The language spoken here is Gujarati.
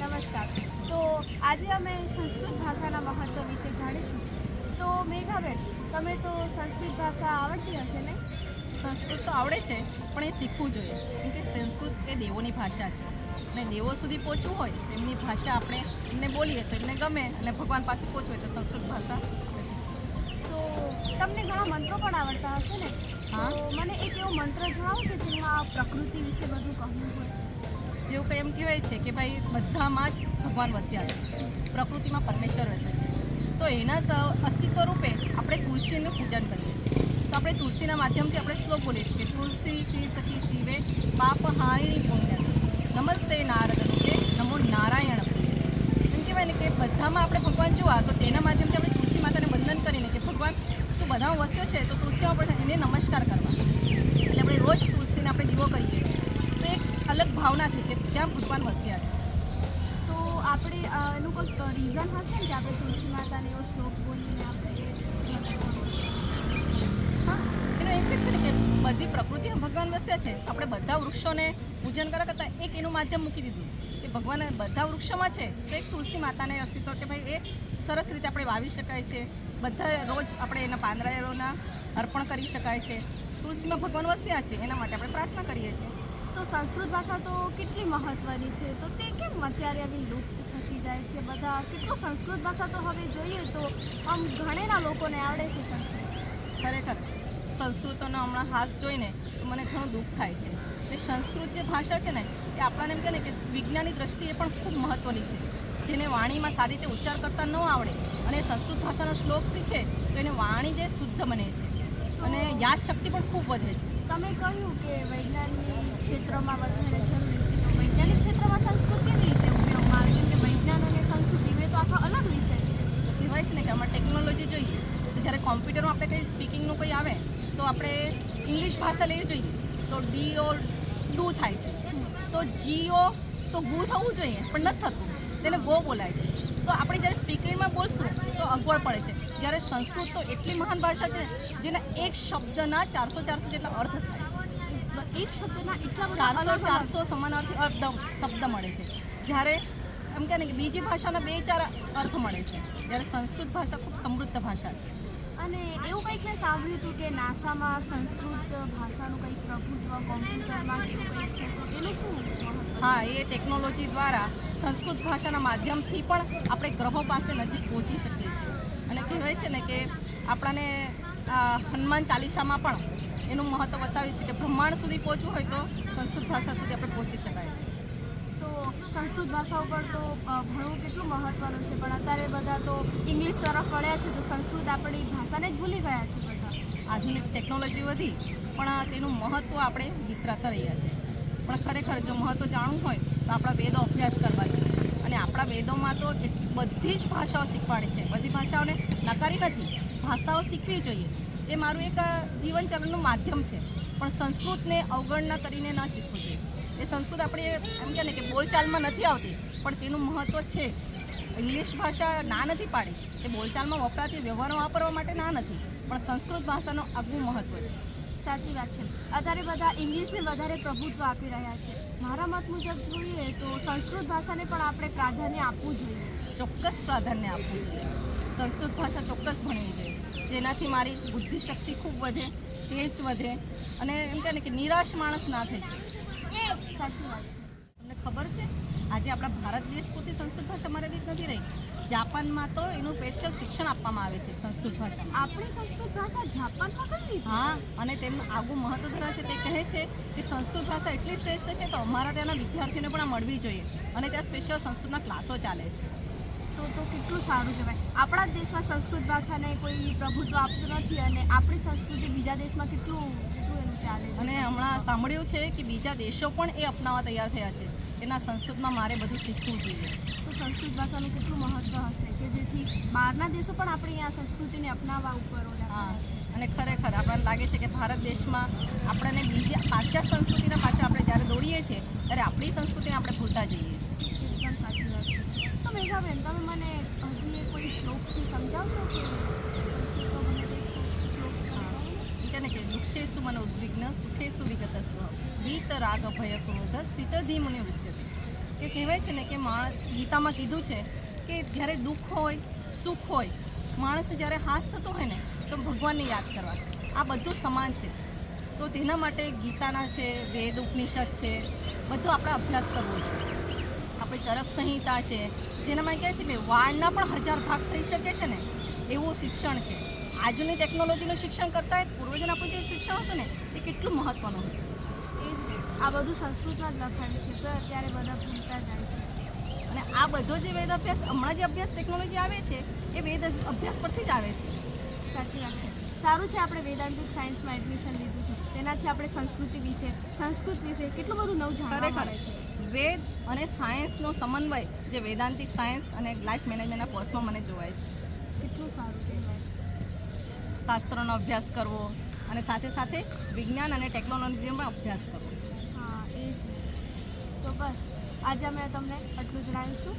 નમસ્કાર. તો આજે અમે સંસ્કૃત ભાષાના મહત્ત્વ વિશે જાણીશું. તો મેઘાબેન, તમે તો સંસ્કૃત ભાષા આવડતી હશે ને? સંસ્કૃત તો આવડે છે, પણ એ શીખવું જોઈએ. કેમ કે સંસ્કૃત એ દેવોની ભાષા છે અને દેવો સુધી પહોંચવું હોય એમની ભાષા આપણે એમને બોલીએ તો એમને ગમે, અને ભગવાન પાસે પહોંચવું હોય તો સંસ્કૃત ભાષા આપણે શીખવું. તો તમને ઘણા મંત્રો પણ આવડતા હશે ને? હા. તો મને એક એવો મંત્ર જણાવો કે જેમાં પ્રકૃતિ વિશે બધું કહ્યું હોય. જેવું કંઈ એમ કહેવાય છે કે ભાઈ બધામાં જ ભગવાન વસ્યા છે, પ્રકૃતિમાં પરમેશ્વર વસે છે. તો એના અસ્તિત્વ રૂપે આપણે તુલસીનું પૂજન કરીએ છીએ. તો આપણે તુલસીના માધ્યમથી આપણે શ્લોક બોલીએ છીએ કે તુલસી શ્રી સખી શિવે પાપ હારિણી પુણ્ય નમસ્તે નારદ રૂપે નમો નારાયણ પ્રિય. એમ કહેવાય ને કે બધામાં આપણે ભગવાન જોવા, તો તેના માધ્યમથી આપણે તુલસી માતાને વંદન કરીને કે ભગવાન તું બધામાં વસ્યો છે તો તુલસીમાં આપણે એને નમસ્કાર કરવા. એટલે આપણે રોજ તુલસીને આપણે દીવો કરીએ છીએ. તો એક અલગ ભાવના છે કે ત્યાં ભગવાન વસ્યા છે. તો આપણે એનું કોઈક રીઝન હશે ને કે આપણે તુલસી માતાને એવો શ્લોક બોલીને આપણે હા, એનો એક જ છે ને કે બધી પ્રકૃતિમાં ભગવાન વસ્યા છે. આપણે બધા વૃક્ષોને પૂજન કરવા કરતાં એક એનું માધ્યમ મૂકી દીધું કે ભગવાન બધા વૃક્ષોમાં છે, તો એક તુલસી માતાને અસ્તિત્વ કે ભાઈ એ સરસ રીતે આપણે વાવી શકાય છે. બધા રોજ આપણે એના પાંદડાઓના અર્પણ કરી શકાય છે. તુલસીમાં ભગવાન વસ્યા છે એના માટે આપણે પ્રાર્થના કરીએ છીએ. તો સંસ્કૃત ભાષા તો કેટલી મહત્ત્વની છે, તો તે કેમ અત્યારે આવી લુપ્ત થતી જાય છે? બધા કેટલું સંસ્કૃત ભાષા તો હવે જોઈએ તો આમ ઘણેના લોકોને આવડે છે સંસ્કૃત. ખરેખર સંસ્કૃતોનો હમણાં હાસ જોઈને તો મને ઘણું દુઃખ થાય છે. જે સંસ્કૃત જે ભાષા છે ને એ આપણને એમ કહે ને કે વિજ્ઞાનની દ્રષ્ટિએ પણ ખૂબ મહત્ત્વની છે. જેને વાણીમાં સારી રીતે ઉચ્ચાર કરતા ન આવડે અને સંસ્કૃત ભાષાનો શ્લોક શીખે તો એને વાણી જે શુદ્ધ બને છે અને યાદશક્તિ પણ ખૂબ વધે છે. તમે કહ્યું કે વૈજ્ઞાનિક ક્ષેત્રમાં વધારે જરૂરી છે, તો વૈજ્ઞાનિક ક્ષેત્રમાં સંસ્કૃત કેવી રીતે ઉપયોગમાં આવે? કેમ કે વૈજ્ઞાન અને સંસ્કૃતિ બે તો આખો અલગ વિષય છે. તો કહેવાય છે ને કે આમાં ટેકનોલોજી જોઈએ તો જ્યારે કોમ્પ્યુટરમાં આપણે કંઈ સ્પીકિંગનું કંઈ આવે તો આપણે ઇંગ્લિશ ભાષા લઈએ જોઈએ તો ડીઓ ડુ થાય છે, તો જીઓ તો ગુ થવું જોઈએ પણ નથી થતું, તેને ગો બોલાય છે. તો આપણે જ્યારે સ્પીકિંગમાં બોલશું તો અગવડ પડે છે. જ્યારે સંસ્કૃત તો એટલી મહાન ભાષા છે જેના એક શબ્દના 400 જેટલા અર્થ થાય છે. એક શબ્દના એટલા બધા 400 સમાનાર્થી શબ્દ મળે છે. જ્યારે એમ કહે ને કે બીજી ભાષાના 2-4 અર્થ મળે છે, જ્યારે સંસ્કૃત ભાષા ખૂબ સમૃદ્ધ ભાષા છે. અને એવું કંઈક મેં સાંભળ્યું હતું કે નાસામાં સંસ્કૃત ભાષાનું કંઈક પ્રભુત્વ કોમ્પ્યુટરમાં એવું કંઈક છે, તો એનું શું મહત્વ? હા, એ ટેકનોલોજી દ્વારા સંસ્કૃત ભાષાના માધ્યમથી પણ આપણે ગ્રહો પાસે નજીક પહોંચી શકીએ છીએ. અને કહેવાય છે ને કે આપણાને હનુમાન ચાલીસામાં પણ એનું મહત્ત્વ બતાવ્યું છે કે બ્રહ્માંડ સુધી પહોંચવું હોય તો સંસ્કૃત ભાષા સુધી આપણે પહોંચી શકાય છે. તો સંસ્કૃત ભાષા ઉપર તો ભણવું કેટલું મહત્ત્વનું છે, પણ અત્યારે બધા તો ઇંગ્લિશ તરફ વળ્યા છે, તો સંસ્કૃત આપણી ભાષાને જ ભૂલી ગયા છે બધા. આધુનિક ટેકનોલોજી વધી પણ તેનું મહત્ત્વ આપણે વિસરાતા રહ્યા છીએ. પણ ખરેખર જો મહત્ત્વ જાણવું હોય તો આપણા વેદો અભ્યાસ કરવા જોઈએ. અને આપણા વેદોમાં તો બધી જ ભાષાઓ શીખવાડી છે. બધી ભાષાઓને નકારી નથી, ભાષાઓ શીખવી જોઈએ. એ મારું એક જીવનચલનનું માધ્યમ છે, પણ સંસ્કૃતને અવગણના કરીને ન શીખવું જોઈએ. એ સંસ્કૃત આપણે એમ કહે ને કે બોલચાલમાં નથી આવતી પણ તેનું મહત્ત્વ છે. ઇંગ્લિશ ભાષા ના નથી પાડી, એ બોલચાલમાં વપરાતી વ્યવહારમાં વાપરવા માટે ના નથી, પણ સંસ્કૃત ભાષાનો આગવું મહત્ત્વ છે. સાચી વાત છે. અત્યારે બધા ઇંગ્લિશને વધારે પ્રભુત્વ આપી રહ્યા છે. મારા મત મુજબ જોઈએ તો સંસ્કૃત ભાષાને પણ આપણે પ્રાધાન્ય આપવું જોઈએ. ચોક્કસ પ્રાધાન્ય આપવું જોઈએ. સંસ્કૃત ભાષા ચોક્કસ ભણવી જોઈએ, જેનાથી મારી બુદ્ધિશક્તિ ખૂબ વધે, તેજ વધે અને એમ કહે ને કે નિરાશ માણસ ના થઈ જાય. સાચી વાત છે. તમને ખબર છે આજે આપણા ભારત દેશ પૂરતી સંસ્કૃત ભાષા મર્યાદિત નથી રહી. જાપાનમાં તો એનું સ્પેશિયલ શિક્ષણ આપવામાં આવે છે સંસ્કૃત ભાષામાં. આપણી સંસ્કૃત ભાષા જાપાનમાં કઈ રીતે? હા, અને તેમનું આગવું મહત્ત્વ ધરાવે છે. તે કહે છે કે સંસ્કૃત ભાષા એટલી શ્રેષ્ઠ છે તો અમારા ત્યાંના વિદ્યાર્થીઓને પણ આ મળવી જોઈએ, અને ત્યાં સ્પેશિયલ સંસ્કૃતના ક્લાસો ચાલે છે. તો કેટલું સારું કહેવાય. આપણા જ દેશમાં સંસ્કૃત ભાષાને કોઈ પ્રભુત્વ આપતું નથી અને આપણી સંસ્કૃતિ બીજા દેશમાં કેટલું એનું ચાલે છે. અને હમણાં સાંભળ્યું છે કે બીજા દેશો પણ એ અપનાવવા તૈયાર થયા છે. એના સંસ્કૃતમાં મારે બધું શીખવું જોઈએ. તો સંસ્કૃત ભાષાનું કેટલું મહત્ત્વ હશે કે જેથી બહારના દેશો પણ આપણી આ સંસ્કૃતિને અપનાવવા ઉપર હા, અને ખરેખર આપણને લાગે છે કે ભારત દેશમાં આપણને બીજી પાશ્ચાત્ય સંસ્કૃતિના પાછળ આપણે જ્યારે દોડીએ છીએ ત્યારે આપણી સંસ્કૃતિને આપણે ભૂલતા જઈએ છીએ. એકદમ સાચી વાત છે. તો મેઘાબેન, તમે મને હજી કોઈ શ્લોકથી સમજાવશો કે કે ને કે દુઃખેસુ મન ઉદ્વિગ્ન સુખેસુ વિગત સ્વ વીત રાગ ભય ક્રોધ સ્થિત ધીમુનિ વૃજ્યતે. કે કહેવાય છે ને કે માણસ ગીતામાં કીધું છે કે જ્યારે દુઃખ હોય સુખ હોય માણસ જ્યારે હાસ થતો હોય ને તો ભગવાનને યાદ કરવા આ બધું સમાન છે. તો તેના માટે ગીતાના છે વેદ ઉપનિષદ છે બધું આપણે અભ્યાસ કરવો જોઈએ. આપણે ચરક સંહિતા છે જેનામાં કહે છે કે વાળના પણ 1000 ભાગ થઈ શકે છે ને એવું શિક્ષણ છે. આજની ટેકનોલોજીનું શિક્ષણ કરતાં પૂર્વજન આપણું જે શિક્ષણ હતું ને એ કેટલું મહત્ત્વનું હતું. આ બધું સંસ્કૃતમાં જ લખાયું છે તો અત્યારે બધા ભૂલતા જાય છે. અને આ બધો જે વેદ અભ્યાસ હમણાં જે અભ્યાસ ટેકનોલોજી આવે છે એ વેદ અભ્યાસ પરથી જ આવે છે. સાચી વાત છે. સારું છે આપણે વેદાંતિક સાયન્સમાં એડમિશન લીધું છે તેનાથી આપણે સંસ્કૃત વિશે કેટલું બધું નવું જાણવા મળે છે. વેદ અને સાયન્સનો સમન્વય જે વેદાંતિક સાયન્સ અને લાઈફ મેનેજમેન્ટના કોર્સમાં મને જોવાય છે. કેટલું સારું કહેવાય. શાસ્ત્રોનો અભ્યાસ કરવો અને સાથે સાથે વિજ્ઞાન અને ટેકનોલોજીનો પણ અભ્યાસ કરવો. હા એ છે. તો બસ આજે અમે તમને આટલું જણાવીશું.